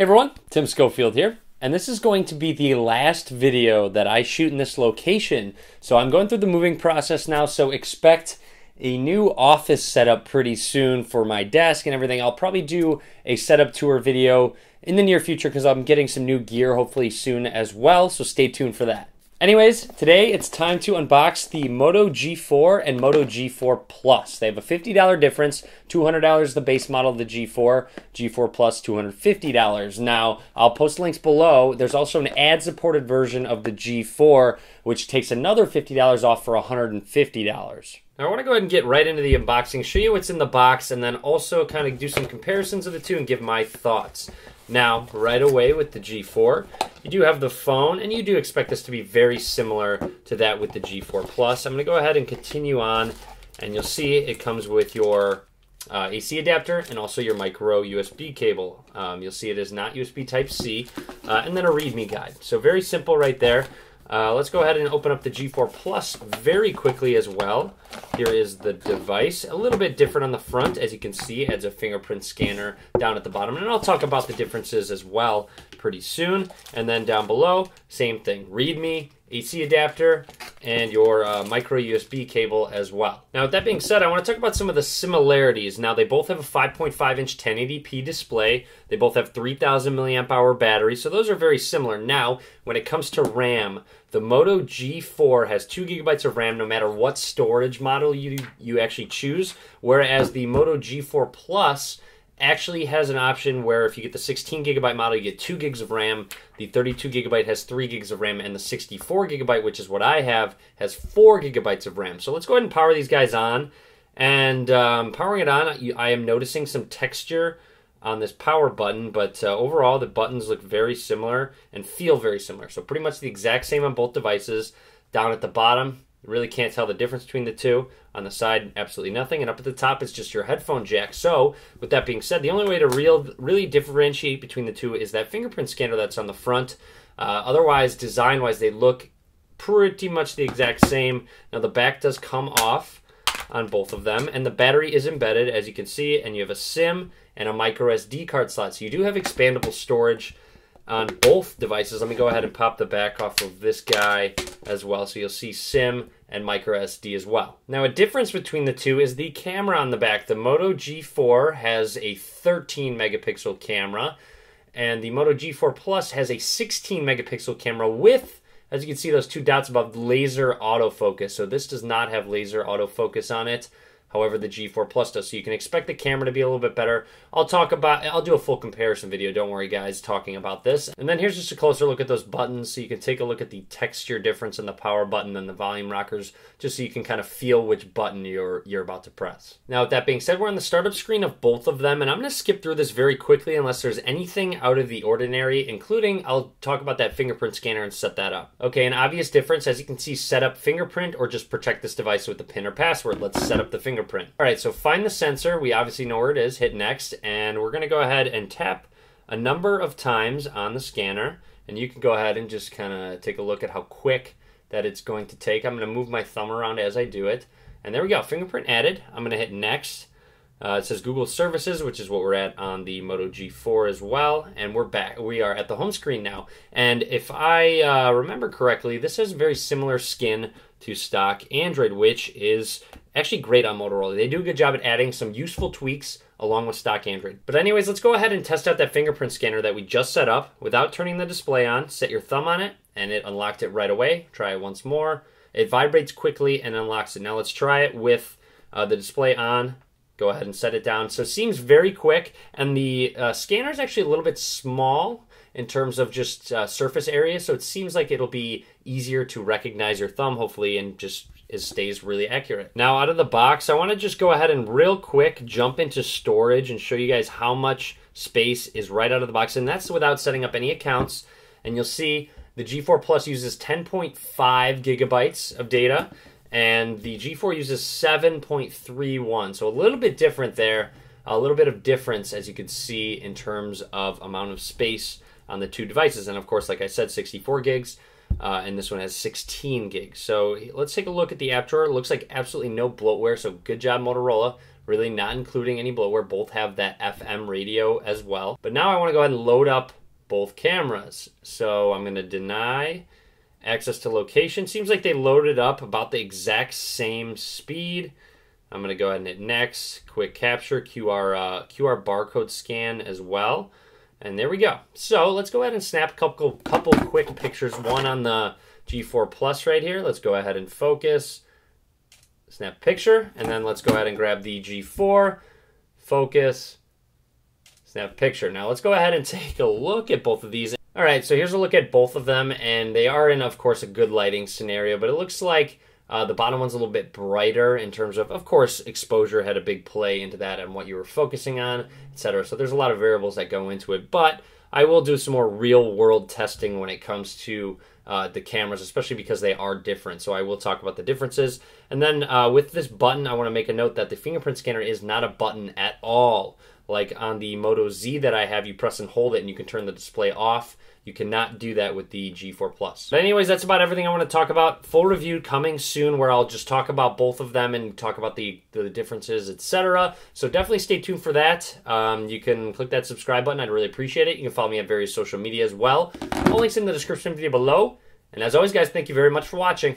Hey everyone, Tim Schofield here, and this is going to be the last video that I shoot in this location. So I'm going through the moving process now, so expect a new office setup pretty soon for my desk and everything. I'll probably do a setup tour video in the near future because I'm getting some new gear hopefully soon as well, so stay tuned for that. Anyways, today it's time to unbox the Moto G4 and Moto G4 Plus. They have a $50 difference, $200 the base model of the G4, G4 Plus $250. Now, I'll post links below. There's also an ad-supported version of the G4, which takes another $50 off for $150. Now, I want to go ahead and get right into the unboxing, show you what's in the box, and then also kind of do some comparisons of the two and give my thoughts. Now, right away with the G4, you do have the phone, and you do expect this to be very similar to that with the G4 Plus. I'm going to go ahead and continue on, and you'll see it comes with your AC adapter and also your micro USB cable. You'll see it is not USB Type-C, and then a README guide. So very simple right there. Let's go ahead and open up the G4 Plus very quickly as well. Here is the device, a little bit different on the front. As you can see, it adds a fingerprint scanner down at the bottom. And I'll talk about the differences as well pretty soon. And then down below, same thing, README, AC adapter, and your micro USB cable as well. Now, with that being said, I want to talk about some of the similarities. Now, they both have a 5.5-inch 1080p display. They both have 3,000 milliamp hour batteries, so those are very similar. Now, when it comes to RAM, the Moto G4 has 2 gigabytes of RAM no matter what storage model you actually choose, whereas the Moto G4 Plus actually has an option where if you get the 16 gigabyte model, you get 2 gigs of RAM. The 32 gigabyte has 3 gigs of RAM, and the 64 gigabyte, which is what I have, has 4 gigabytes of RAM. So let's go ahead and power these guys on. And powering it on, I am noticing some texture on this power button, but overall the buttons look very similar and feel very similar. So pretty much the exact same on both devices. Down at the bottom, you really can't tell the difference between the two. On the side, absolutely nothing. And up at the top is just your headphone jack. So, with that being said, the only way to really differentiate between the two is that fingerprint scanner that's on the front. Otherwise, design-wise, they look pretty much the exact same. Now, the back does come off on both of them, and the battery is embedded, as you can see, and you have a SIM and a micro SD card slot. So you do have expandable storage on both devices. Let me go ahead and pop the back off of this guy as well. So you'll see SIM and micro SD as well. Now, a difference between the two is the camera on the back. The Moto G4 has a 13 megapixel camera, and the Moto G4 Plus has a 16 megapixel camera with, as you can see, those two dots above, laser autofocus. So this does not have laser autofocus on it. However, the G4 Plus does, so you can expect the camera to be a little bit better. I'll do a full comparison video, don't worry guys, talking about this. And then here's just a closer look at those buttons, so you can take a look at the texture difference in the power button and the volume rockers, just so you can kind of feel which button you're about to press. Now, with that being said, we're on the startup screen of both of them, and I'm going to skip through this very quickly unless there's anything out of the ordinary, including I'll talk about that fingerprint scanner and set that up. Okay, an obvious difference, as you can see, set up fingerprint or just protect this device with a PIN or password. Let's set up the fingerprint. All right, so find the sensor. We obviously know where it is. Hit next, and we're going to go ahead and tap a number of times on the scanner, and you can go ahead and just kind of take a look at how quick that it's going to take. I'm going to move my thumb around as I do it, and there we go. Fingerprint added. I'm going to hit next. It says Google Services, which is what we're at on the Moto G4 as well, and we're back. We are at the home screen now, and if I remember correctly, this has very similar skin to stock Android, which is actually great on Motorola. They do a good job at adding some useful tweaks along with stock Android. But anyways, let's go ahead and test out that fingerprint scanner that we just set up without turning the display on. Set your thumb on it, and it unlocked it right away. Try it once more. It vibrates quickly and unlocks it. Now let's try it with the display on. Go ahead and set it down. So it seems very quick, and the scanner is actually a little bit small in terms of just surface area, so it seems like it'll be easier to recognize your thumb, hopefully, and just it stays really accurate. Now, out of the box, I want to just go ahead and real quick jump into storage and show you guys how much space is right out of the box, and that's without setting up any accounts. And you'll see the G4 Plus uses 10.5 gigabytes of data, and the G4 uses 7.31, so a little bit different there, a little bit of difference, as you can see, in terms of amount of space on the two devices. And of course, like I said, 64 gigs, and this one has 16 gigs. So let's take a look at the app drawer. It looks like absolutely no bloatware, so good job, Motorola, really not including any bloatware. Both have that FM radio as well. But now I want to go ahead and load up both cameras. So I'm going to deny access to location. Seems like they loaded up about the exact same speed. I'm going to go ahead and hit next, quick capture, QR barcode scan as well. And there we go. So let's go ahead and snap a couple quick pictures. One on the G4 Plus right here. Let's go ahead and focus. Snap picture. And then let's go ahead and grab the G4. Focus. Snap picture. Now let's go ahead and take a look at both of these. All right, so here's a look at both of them. And they are in, of course, a good lighting scenario. But it looks like the bottom one's a little bit brighter in terms of course, exposure had a big play into that and what you were focusing on, etc. So there's a lot of variables that go into it. But I will do some more real-world testing when it comes to the cameras, especially because they are different. So I will talk about the differences. And then with this button, I want to make a note that the fingerprint scanner is not a button at all. Like on the Moto Z that I have, you press and hold it and you can turn the display off. You cannot do that with the G4 Plus. But anyways, that's about everything I want to talk about. Full review coming soon where I'll just talk about both of them and talk about the differences, etc. So definitely stay tuned for that. You can click that subscribe button. I'd really appreciate it. You can follow me on various social media as well. All links in the description video below. And as always, guys, thank you very much for watching.